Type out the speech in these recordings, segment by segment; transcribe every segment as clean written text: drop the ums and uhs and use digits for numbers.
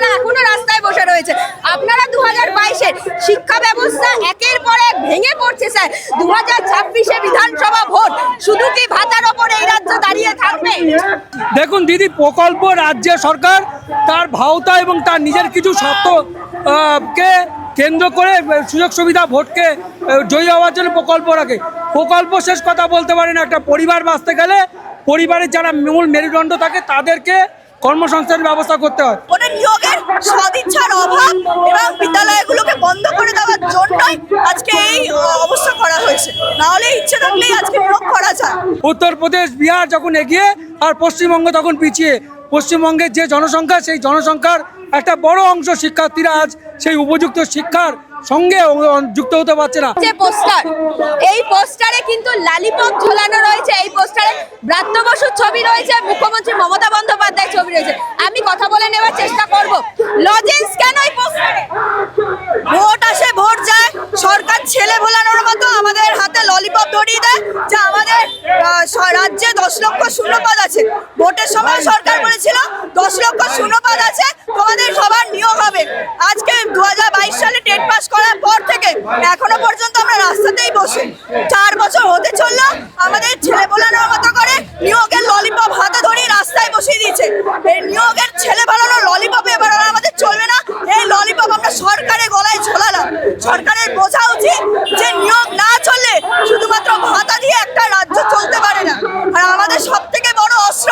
শিক্ষিকারা এখনো রাস্তায় বসে রয়েছে। আপনারা 2022-এর শিক্ষা ব্যবস্থা একের পর এক ভেঙে পড়ছে স্যার। 2026-এ বিধানসভা ভোট, শুধু কি ভাতার ওপর এই রাজ্য দাঁড়িয়ে থাকবে? দেখুন দিদি, প্রকল্প রাজ্য সরকার তার ভাওতা এবং তার নিজের কিছু শর্ত কে কেন্দ্র করে সুযোগ সুবিধা ভোটকে জয়ী হওয়ার জন্য প্রকল্প রাখে। প্রকল্প শেষ কথা বলতে পারে না। একটা পরিবার বাঁচতে গেলে পরিবারের যারা মূল মেরুদণ্ড থাকে তাদেরকে কর্মসংস্থানের ব্যবস্থা করতে হয়। ওটা নিয়োগের সদিচ্ছার অভাব এবং বিদ্যালয়গুলোকে বন্ধ করে দেওয়ার জন্যই আজকে এই অবস্থা করা হয়েছে। নাহলে ইচ্ছে থাকলেই আজকে নিয়োগ করা যায়। উত্তরপ্রদেশ, বিহার যখন এগিয়ে আর পশ্চিমবঙ্গ তখন পিছিয়ে। পশ্চিমবঙ্গের যে জনসংখ্যা, সেই জনসংখ্যার একটা বড় অংশ শিক্ষার্থীরা আজ সেই উপযুক্ত শিক্ষার সঙ্গে যুক্ত হতে পারছে না। যে পোস্টার, এই পোস্টারে কিন্তু লালিপপ ঝোলানো রয়েছে। এই পোস্টারে ব্রাত্য বসুর ছবি রয়েছে, মুখ্যমন্ত্রী মমতা বন্দ্যোপাধ্যায়ের ছবি রয়েছে। আমি কথা বলে নেওয়ার চেষ্টা করব, লজেন্স কেন এই পোস্টারে? ভোট আসে ভোট যায়, সরকার ছেলে ভোলানোর মতো আমাদের হাতে ললিপপ ধরিয়ে দেয় যে আমাদের রাজ্যে 10 লক্ষ শূন্যপদ আছে। ভোটের সময় সরকার বলেছিল 10 লক্ষ শূন্যপদ আছে, তোমাদের সবার নিয়োগ হবে। আজকে 2022 সালে টেট পাস করার পর থেকে এখনো পর্যন্ত আমরা রাস্তাতেই বসে। 4 বছর হতে চললো, আমাদের ছেলে ভোলানোর মতো করে নিয়োগের ললিপপ হাতে ধরিয়ে রাস্তায় বসিয়ে দিয়েছে। এই নিয়োগের ছেলে ভোলানোর ললিপপে এবার আমাদের চলবে না। এই ললিপপ আমরা সরকারের গলায় ঝোলালাম। সরকারের বোঝা উচিত যে নিয়োগ না চললে শুধুমাত্র ভাতা দিয়ে একটা রাজ্য চলতে পারে না। আর আমাদের সব থেকে বড় অস্ত্র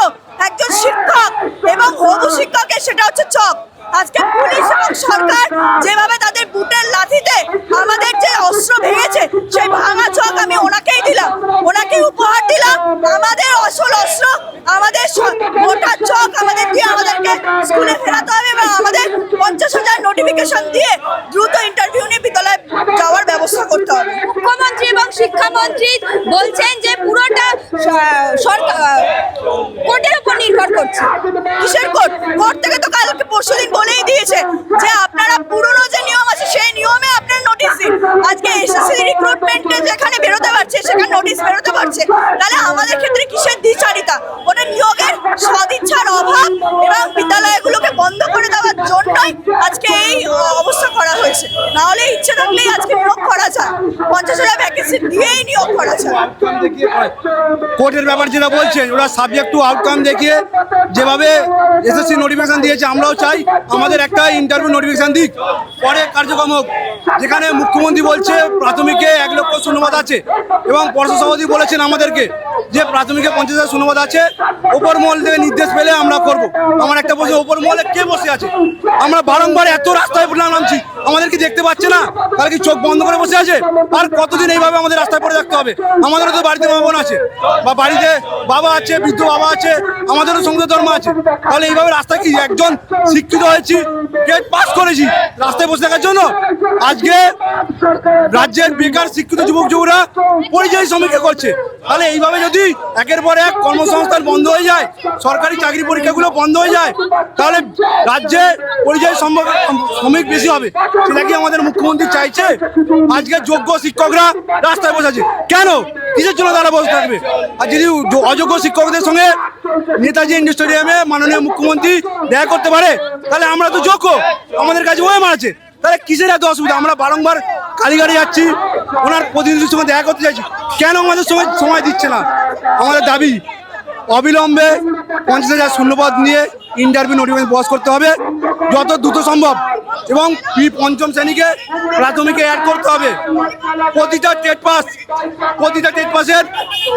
একজন শিক্ষক এবং হবু শিক্ষকের, সেটা হচ্ছে চক। আজকে পুলিশ এবং সরকার যেভাবে তাদের বুটের লাঠিতে আমাদের যে অস্ত্র ভেঙেছে, সেই ভাঙা চক আমি ওনাকেই দিলাম, ওনাকে উপহার দিলাম। আমাদের আসল অস্ত্র, আমাদের মোটা চক আমাদের দিয়ে আমাদেরকে স্কুলে ফেরাতে হবে এবং আমাদের 50,000 নোটিফিকেশন দিয়ে দ্রুত ইন্টারভিউ নিয়ে বিদ্যালয়ে যাওয়ার ব্যবস্থা করতে হবে। মুখ্যমন্ত্রী এবং শিক্ষামন্ত্রী বলছেন যে পুরোটা সরকার কোর্টের উপর নির্ভর করছে। কিসের কোর্ট? কোর্ট থেকে তো কালকে পরশুদিন বলেই দিয়েছে যে আপনারা পুরনো যে নিয়ম আছে সেই নিয়মে আপনার নোটিশ দিন। আজকে এসএসসি রিক্রুটমেন্টে যেখানে বেরোতে পারছে সেখানে নোটিশ বেরোতে পারছে, তাহলে আমাদের ক্ষেত্রে কিসের দ্বিচারিতা? ওটা নিয়োগের সদিচ্ছার অভাব এবং বিদ্যালয়গুলোকে বন্ধ করে দেওয়ার জন্যই আজকে এই অবস্থা করা হয়েছে। নাহলে ইচ্ছে থাকলেই আজকে নিয়োগ করা যায়। 50,000 ভ্যাকেন্সি দিয়েই নিয়োগ করা যায়। কোর্টের ব্যাপার যেটা বলছেন, ওরা সাবজেক্ট টু আউটকাম দেখিয়ে যেভাবে এসএসসি নোটিফিকেশন দিয়েছে, আমরাও চাই আমাদের একটা ইন্টারভিউ নোটিফিকেশন দিক, পরে কার্যক্রম হোক। যেখানে মুখ্যমন্ত্রী বলছে প্রাথমিকে 1 লক্ষ শূন্যপদ আছে এবং পর্ষদ সভাপতি বলেছেন আমাদেরকে যে প্রাথমিকে 50,000 শূন্যপদ আছে। ওপর মহল থেকে নির্দেশ পেলে আমরা করব। আমার একটা প্রশ্ন, ওপর মহলে কে বসে আছে? আমরা বারংবার এত রাস্তায় নামছি, আমাদেরকে দেখতে পাচ্ছে না? তারা কি চোখ বন্ধ করে বসে আছে? আর কতদিন এইভাবে আমাদের রাস্তায় পড়ে থাকতে হবে? আমাদেরও তো বাড়িতে মা বোন আছে, বা বাড়িতে বাবা আছে, বৃদ্ধ বাবা আছে, আমাদেরও সংঘ ধর্ম আছে। তাহলে এইভাবে রাস্তায় কি একজন শিক্ষিত হয়েছি, টেট পাস করেছি, রাস্তায় বসে থাকার জন্য? আজকে রাজ্যের বেকার শিক্ষিত যুবক যুবকরা পরিযায়ী শ্রমিক করছে। তাহলে এইভাবে যদি একের পর এক কর্মসংস্থান বন্ধ হয়ে যায়, সরকারি চাকরি পরীক্ষাগুলো বন্ধ হয়ে যায়, তাহলে রাজ্যে পরিযায়ী শ্রমিক বেশি হবে। সেটা কি আমাদের মুখ্যমন্ত্রী চাইছে? আজকে যোগ্য শিক্ষকরা রাস্তায় বসে আছে কেন? কিসের জন্য তারা বসে থাকবে? আর যদি অযোগ্য শিক্ষকদের সঙ্গে নেতাজি ইন্ডোর স্টেডিয়ামে মাননীয় মুখ্যমন্ত্রী দেখা করতে পারে, তাহলে আমরা তো যোগ্য, আমাদের কাছে ওয়ে মারছে, তাহলে কিসের এত অসুবিধা? আমরা বারংবার কালীঘাটে যাচ্ছি, ওনার প্রতিনিধির সঙ্গে দেখা করতে চাইছি, কেন আমাদের সময় দিচ্ছে না? আমাদের দাবি অবিলম্বে 50,000 শূন্যপদ নিয়ে ইন্টারভিউ নোটিফিকেশন পাস করতে হবে যত দ্রুত সম্ভব, এবং পঞ্চম শ্রেণীকে প্রাথমিকে অ্যাড করতে হবে। প্রতিটা টেট পাসের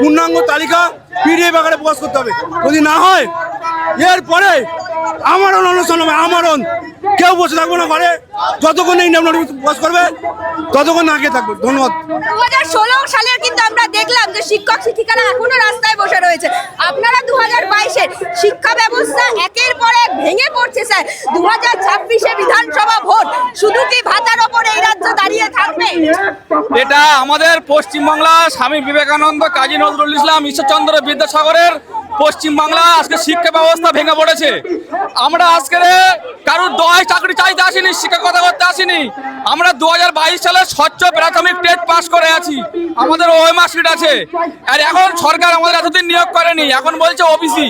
পূর্ণাঙ্গ তালিকা পিডিএফ আকারে প্রকাশ করতে হবে। যদি না হয় এরপরে আমরণ অনুষ্ঠান হবে, আমরণ। কেউ বসে থাকবো না ঘরে, যতক্ষণ ইন্টারভিউ নোটিফিকেশন পাস করবে ততক্ষণ আগে থাকবে। ধন্যবাদ। 2016 সালের কিন্তু আমরা দেখলাম যে শিক্ষক শিক্ষিকারা এখনো রাস্তায় বসে রয়েছে। আপনারা 2022-এর শিক্ষা ব্যবস্থা একের পর এক ভেঙে পড়ছে স্যার। 2026-এ বিধানসভা ভোট, শুধু কি ভাতার ওপর এই রাজ্য দাঁড়িয়ে থাকবে? এটা আমাদের পশ্চিমবাংলা স্বামী বিবেকানন্দ, কাজী নজরুল ইসলাম, ঈশ্বরচন্দ্র বিদ্যাসাগরের পশ্চিমবাংলা আজকে শিক্ষা ব্যবস্থা ভেঙে পড়েছে। আমরা আজকে কারোর দয় চাকরি চাইতে আসিনি, শিক্ষকতা করতে আসিনি। আমরা 2022 সালে স্বচ্ছ প্রাথমিক টেট পাস করে আছি, আমাদের ওএমআর সিট আছে। আর এখন সরকার আমাদের এতদিন নিয়োগ করেনি, এখন বলছে ওবিসি।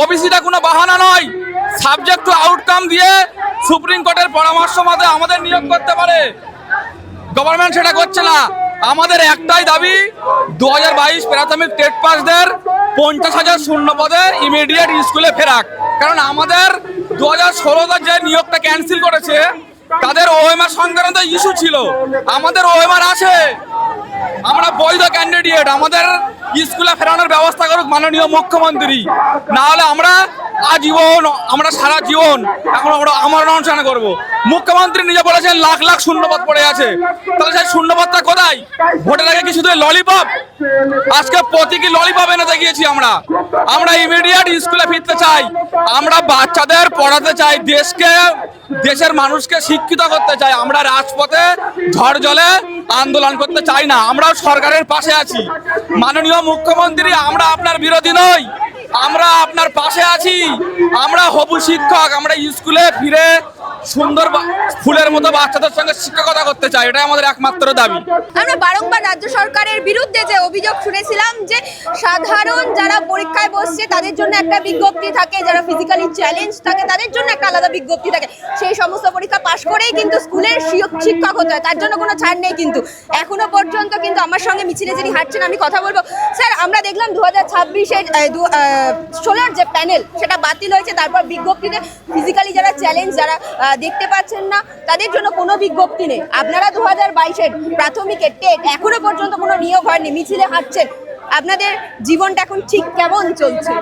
ওবিসিটা কোনো বাহানা নয়, সাবজেক্ট টু আউটকাম দিয়ে সুপ্রিম কোর্টের পরামর্শ মতে আমাদের নিয়োগ করতে পারে। গভর্নমেন্ট সেটা করছে না। আমাদের একটাই দাবি, 2022 প্রাথমিক টেট পাসদের 50,000 শূন্য পদে ইমিডিয়েট স্কুলে ফেরাক। কারণ আমাদের 2016 যে নিয়োগটা ক্যান্সেল করেছে, তাদের ওএমআর সংক্রান্ত ইস্যু ছিল। আমাদের ওএমআর আছে, আমরা বৈধ ক্যান্ডিডেট, আমাদের স্কুলে ফেরানোর ব্যবস্থা করুক মাননীয় মুখ্যমন্ত্রী। না হলে আমরা আজীবন, আমরা সারা জীবন এখন আমরা আমার অনশন করব। মুখ্যমন্ত্রী নিজে বলেছেন লাখ লাখ শূন্যপদ পড়ে আছে, তাহলে সেই শূন্যপদটা কোথায়? ভোটের আগে কি শুধু ললিপপ? আজকে প্রতীকী ললিপপ এনে গিয়েছি আমরা ইমিডিয়েট স্কুলে ফিরতে চাই। আমরা বাচ্চাদের পড়াতে চাই, দেশের মানুষকে শিক্ষিত করতে চাই। আমরা রাজপথে ঝড় জলে আন্দোলন করতে চাই না। আমরা সরকারের পাশে আছি মাননীয় মুখ্যমন্ত্রী, আমরা আপনার বিরোধী নই, আমরা আপনার পাশে আছি। আমরা হবু শিক্ষক, আমরা স্কুলে ফিরে সুন্দর ফুলের মতো বাচ্চাদের সঙ্গে শিক্ষকতা করতে চাই, এটাই আমাদের একমাত্র দাবি। আমরা বারংবার রাজ্য সরকারের বিরুদ্ধে যে অভিযোগ শুনেছিলাম যে সাধারণ যারা পরীক্ষায় বসছে তাদের জন্য একটা বিজ্ঞপ্তি থাকে, যারা ফিজিক্যালি চ্যালেঞ্জ থাকে তাদের জন্য একটা আলাদা বিজ্ঞপ্তি থাকে। সেই সমস্ত পরীক্ষা পাশ করেই কিন্তু স্কুলের শিক্ষক হতে হয়, তার জন্য কোনো ছাড় নেই। কিন্তু এখনো পর্যন্ত কিন্তু আমার সঙ্গে মিছিলে যিনি হাঁটছেন আমি কথা বলবো। স্যার, আমরা দেখলাম 2026-এর 16 যে প্যানেল সেটা বাতিল হয়েছে, তারপর বিজ্ঞপ্তিতে ফিজিক্যালি যারা চ্যালেঞ্জ, যারা দেখতে পাচ্ছেন না, তাদের জন্য কোনো বিজ্ঞপ্তি নেই। আপনারা 2022-এর প্রাথমিকের টেট এখনো পর্যন্ত কোনো নিয়োগ হয়নি, মিছিলে হাঁটছেন। আপনাদের জীবনটা এখন ঠিক কেমন চলছে?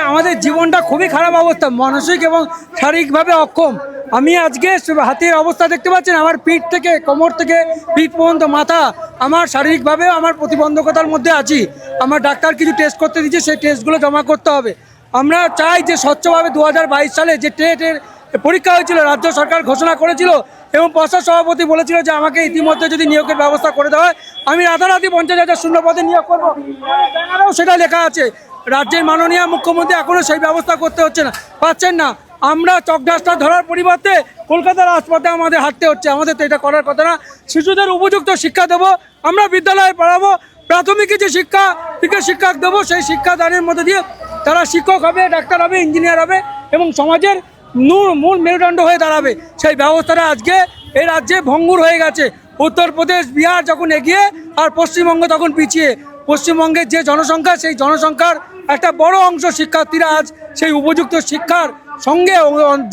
আমাদের জীবনটা খুবই খারাপ অবস্থা, মানসিক এবং শারীরিকভাবে অক্ষম। আমি আজকে হাতের অবস্থা দেখতে পাচ্ছেন, আমার পিঠ থেকে কোমর থেকে পিঠ পর্যন্ত মাথা, আমার শারীরিকভাবে আমার প্রতিবন্ধকতার মধ্যে আছি। আমার ডাক্তার কিছু টেস্ট করতে দিচ্ছে, সেই টেস্টগুলো জমা করতে হবে। আমরা চাই যে স্বচ্ছভাবে 2022 সালে যে টেটের পরীক্ষা হয়েছিল, রাজ্য সরকার ঘোষণা করেছিল এবং পর্ষদ সভাপতি বলেছিল যে আমাকে ইতিমধ্যে যদি নিয়োগের ব্যবস্থা করে দেওয়া হয় আমি রাতারাতি 50,000 শূন্য পদে নিয়োগ করবো। ব্যানারেও সেটা লেখা আছে। রাজ্যের মাননীয় মুখ্যমন্ত্রী এখনও সেই ব্যবস্থা করতে পারছেন না। আমরা চকডাস্টার ধরার পরিবর্তে কলকাতার রাজপথে আমাদের হাঁটতে হচ্ছে। আমাদের তো এটা করার কথা না। শিশুদের উপযুক্ত শিক্ষা দেবো, আমরা বিদ্যালয়ে পড়াবো, প্রাথমিকে যে শিক্ষা দেবো, সেই শিক্ষাদানের মধ্যে দিয়ে তারা শিক্ষক হবে, ডাক্তার হবে, ইঞ্জিনিয়ার হবে এবং সমাজের মূল মেরুদণ্ড হয়ে দাঁড়াবে। সেই ব্যবস্থাটা আজকে এই রাজ্যে ভঙ্গুর হয়ে গেছে। উত্তরপ্রদেশ, বিহার যখন এগিয়ে আর পশ্চিমবঙ্গ তখন পিছিয়ে। পশ্চিমবঙ্গের যে জনসংখ্যা, সেই জনসংখ্যার একটা বড় অংশ শিক্ষার্থীরা আজ সেই উপযুক্ত শিক্ষার সঙ্গে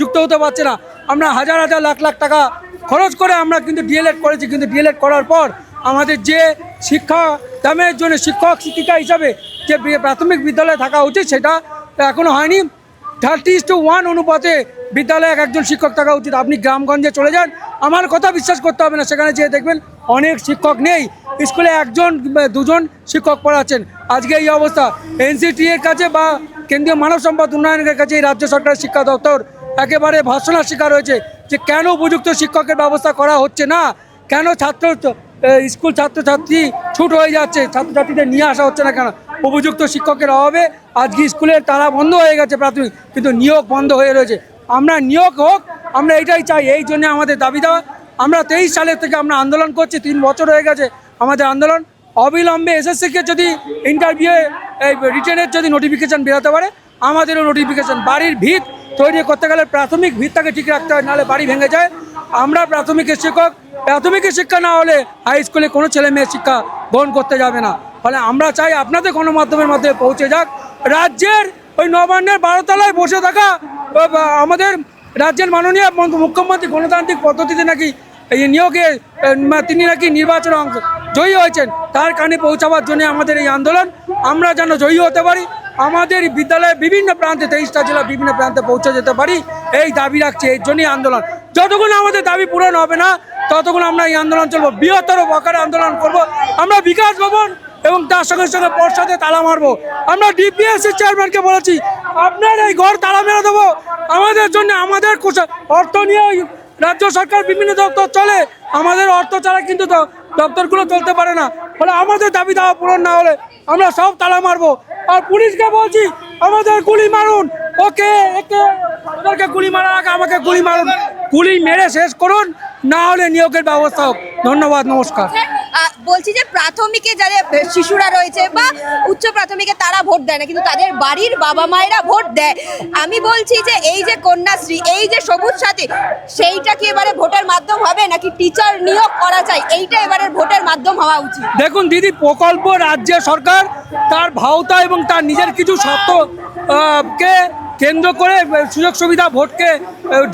যুক্ত হতে পারছে না। আমরা হাজার হাজার লাখ লাখ টাকা খরচ করে আমরা কিন্তু ডিএলএড করেছি, কিন্তু ডিএলএড করার পর আমাদের যে শিক্ষা দামের জন্য শিক্ষক শিক্ষিকা হিসাবে যে প্রাথমিক বিদ্যালয়ে থাকা উচিত সেটা এখনও হয়নি। 30:1 অনুপাতে বিদ্যালয়ে একজন শিক্ষক থাকা উচিত। আপনি গ্রামগঞ্জে চলে যান, আমার কথা বিশ্বাস করতে হবে না, সেখানে যেয়ে দেখবেন অনেক শিক্ষক নেই, স্কুলে 1জন 2জন শিক্ষক পড়াচ্ছেন। আজকে এই অবস্থা এনসিটি এর কাছে বা কেন্দ্রীয় মানব সম্পদ উন্নয়নের কাছে এই রাজ্য সরকারের শিক্ষা দপ্তর একেবারে ভর্ৎসনার শিকার হয়েছে যে কেন উপযুক্ত শিক্ষকের ব্যবস্থা করা হচ্ছে না, কেন স্কুল ছাত্রছাত্রী ছুট হয়ে যাচ্ছে, ছাত্রছাত্রীদের নিয়ে আসা হচ্ছে না কেন। উপযুক্ত শিক্ষকের অভাবে আজকে স্কুলের তালা বন্ধ হয়ে গেছে প্রাথমিক, কিন্তু নিয়োগ বন্ধ হয়ে রয়েছে। আমরা নিয়োগ হোক, আমরা এটাই চাই। এই জন্য আমাদের দাবি দেওয়া। আমরা 23 সালের থেকে আমরা আন্দোলন করছি, 3 বছর হয়ে গেছে আমাদের আন্দোলন। অবিলম্বে এসএসসিকে যদি ইন্টারভিউ রিটেনের যদি নোটিফিকেশান বেরোতে পারে, আমাদেরও নোটিফিকেশান। বাড়ির ভিত তৈরি করতে গেলে প্রাথমিক ভিতটাকে ঠিক রাখতে হয়, নাহলে বাড়ি ভেঙে যায়। আমরা প্রাথমিকের শিক্ষক, প্রাথমিকের শিক্ষা না হলে হাই স্কুলে কোনো ছেলে মেয়ের শিক্ষা গ্রহণ করতে যাবে না। ফলে আমরা চাই আপনাদের গণমাধ্যমের মাধ্যমে পৌঁছে যাক। রাজ্যের ওই নবান্নের 12 তলায় বসে থাকা আমাদের রাজ্যের মাননীয় মুখ্যমন্ত্রী গণতান্ত্রিক পদ্ধতিতে নাকি এই নিয়োগে তিনি নাকি নির্বাচনে জয়ী হয়েছেন, তার কানে পৌঁছাবার জন্য আমাদের এই আন্দোলন। আমরা যেন জয়ী হতে পারি, আমাদের বিদ্যালয়ে বিভিন্ন প্রান্তে 23টা জেলা বিভিন্ন প্রান্তে পৌঁছে যেতে পারি, এই দাবি রাখছি। এই জন্যই আন্দোলন। যতক্ষণ আমাদের দাবি পূরণ হবে না ততক্ষণ আমরা এই আন্দোলন চলবো, বৃহত্তর আকারে আন্দোলন করব। আমরা বিকাশ ভবন এবং তার সঙ্গে সঙ্গে পর্ষদে তালা মারবো। আমরা ডিপিএসসি চেয়ারম্যানকে বলেছি আপনার এই ঘর তালা মেরে দেবো। আমাদের জন্য আমাদের অর্থ নিয়ে রাজ্য সরকার বিভিন্ন দপ্তর চলে, আমাদের অর্থ ছাড়া কিন্তু দপ্তরগুলো চলতে পারে না। ফলে আমাদের দাবি দাওয়া পূরণ না হলে আমরা সব তালা মারবো। আর পুলিশকে বলছি আমাদের গুলি মারুন, ওদেরকে গুলি মারার আগে আমাকে গুলি মারুন, গুলি মেরে শেষ করুন, না হলে নিয়োগের ব্যবস্থা হোক। ধন্যবাদ, নমস্কার। বলছি যে প্রাথমিকে যারা শিশুরা রয়েছে বা উচ্চ প্রাথমিকে তারা ভোট দেয় না, কিন্তু তাদের বাড়ির বাবা মায়েরা ভোট দেয়। আমি বলছি যে এই যে কন্যাশ্রী, এই যে সবুজ সাথী, সেইটা কি এবারে ভোটের মাধ্যম হবে নাকি টিচার নিয়োগ করা চাই, এইটা এবারে ভোটের মাধ্যম হওয়া উচিত? দেখুন দিদি, প্রকল্প রাজ্য সরকার তার ভাওতা এবং তার নিজের কিছু শর্ত কে কেন্দ্র করে সুযোগ সুবিধা ভোটকে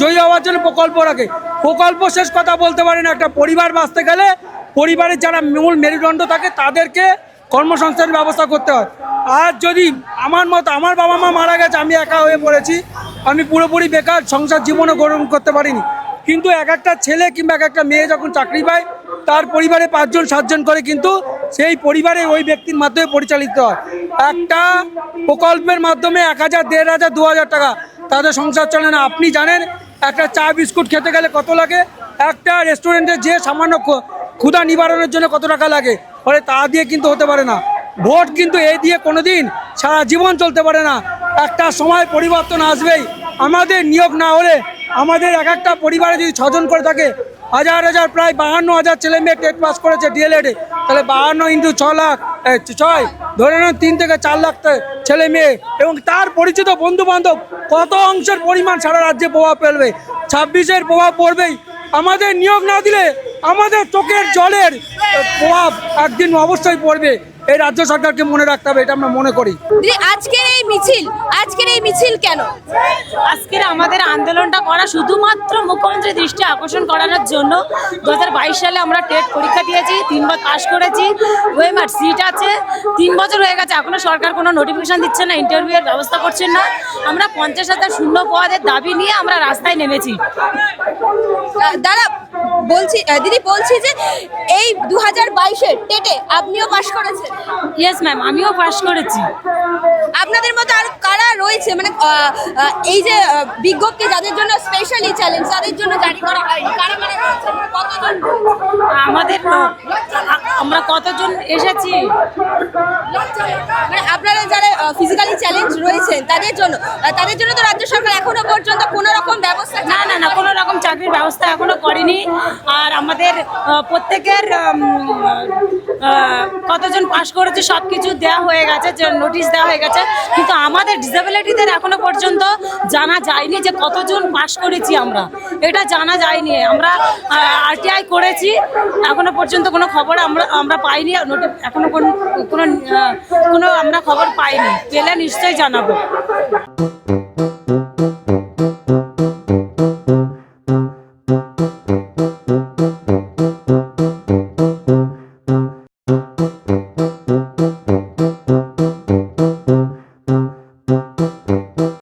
জয়ী হওয়ার জন্য প্রকল্প রাখে। প্রকল্প শেষ কথা বলতে পারে না। একটা পরিবার বাঁচতে গেলে পরিবারের যারা মূল মেরুদণ্ড থাকে তাদেরকে কর্মসংস্থানের ব্যবস্থা করতে হয়। আর যদি আমার মতো, আমার বাবা মা মারা গেছে, আমি একা হয়ে পড়েছি, আমি পুরোপুরি বেকার, সংসার জীবনও গ্রহণ করতে পারিনি, কিন্তু এক একটা ছেলে কিংবা এক একটা মেয়ে যখন চাকরি পায় তার পরিবারে 5 জন 7 জন করে কিন্তু সেই পরিবারে ওই ব্যক্তির মাধ্যমে পরিচালিত হয়। একটা প্রকল্পের মাধ্যমে 1000, 1500, 2000 টাকা তাদের সংসার চলে না। আপনি জানেন একটা চা বিস্কুট খেতে গেলে কত লাগে, একটা রেস্টুরেন্টে যে সামান্য ক্ষুধা নিবারণের জন্য কত টাকা লাগে, ফলে তা দিয়ে কিন্তু হতে পারে না। ভোট কিন্তু এই দিয়ে কোনোদিন সারা জীবন চলতে পারে না। একটা সময় পরিবর্তন আসবেই। আমাদের নিয়োগ না হলে আমাদের এক একটা পরিবারে যদি 6 জন করে থাকে, হাজার হাজার প্রায় 52,000 ছেলে মেয়ে টেট পাস করেছে ডিএলএডে, তাহলে 52 × 6 লাখ 6 ধরে নেন 3 থেকে 4 লাখ ছেলে মেয়ে এবং তার পরিচিত বন্ধু বান্ধব, কত অংশের পরিমাণ সারা রাজ্যে প্রভাব ফেলবে। 26-এর প্রভাব পড়বেই। আমাদের নিয়োগ না দিলে আমাদের চোখের জলের প্রভাব একদিন অবশ্যই পড়বে। এই রাজ্য সরকারকে মনে রাখতে হবে, এটা আমরা মনে করি। আজকের এই মিছিল কেন? আজকের আমাদের আন্দোলনটা করা শুধুমাত্র মুখ্যমন্ত্রীর দৃষ্টি আকর্ষণ করানোর জন্য। 2022 সালে আমরা টেট পরীক্ষা দিয়েছি, 3 বার পাস করেছি, ওএমআর সিট আছে, 3 বছর হয়ে গেছে, এখনো সরকার কোনো নোটিফিকেশন দিচ্ছে না, ইন্টারভিউয়ের ব্যবস্থা করছেন না। আমরা 50,000 শূন্য পদের দাবি নিয়ে আমরা রাস্তায় নেমেছি। দাদা বলছি, দিদি বলছি যে এই 2022-এর টেটে আপনিও পাশ করেছেন? ইয়েস ম্যাম, আমিও পাস করেছি। আপনাদের মতো আর কারা রয়েছে, মানে এই যে বিজ্ঞপ্তি যাদের জন্য স্পেশালি চ্যালেঞ্জ, তাদের জন্য জারি করা হয়নি, কারা কারা রয়েছে, কতজন? আমাদের আমরা কতজন এসেছি, মানে আপনারা যারা ফিজিক্যালি চ্যালেঞ্জ রয়েছেন তাদের জন্য তো রাজ্য সরকার এখনো পর্যন্ত কোনো রকম ব্যবস্থা না না না, কোনো রকম চাকরির ব্যবস্থা এখনো করেনি। আর আমাদের প্রত্যেকের কতজন পাশ করেছে সব কিছু দেওয়া হয়ে গেছে, যে নোটিশ দেওয়া হয়ে গেছে, কিন্তু আমাদের ডিসেবিলিটিদের এখনো পর্যন্ত জানা যায়নি যে কতজন পাশ করেছি আমরা, এটা জানা যায়নি। আমরা আরটিআই করেছি, এখনো পর্যন্ত কোনো খবর আমরা পাইনি, এখনো কোনো আমরা খবর পাইনি, পেলে নিশ্চয়ই জানাবো।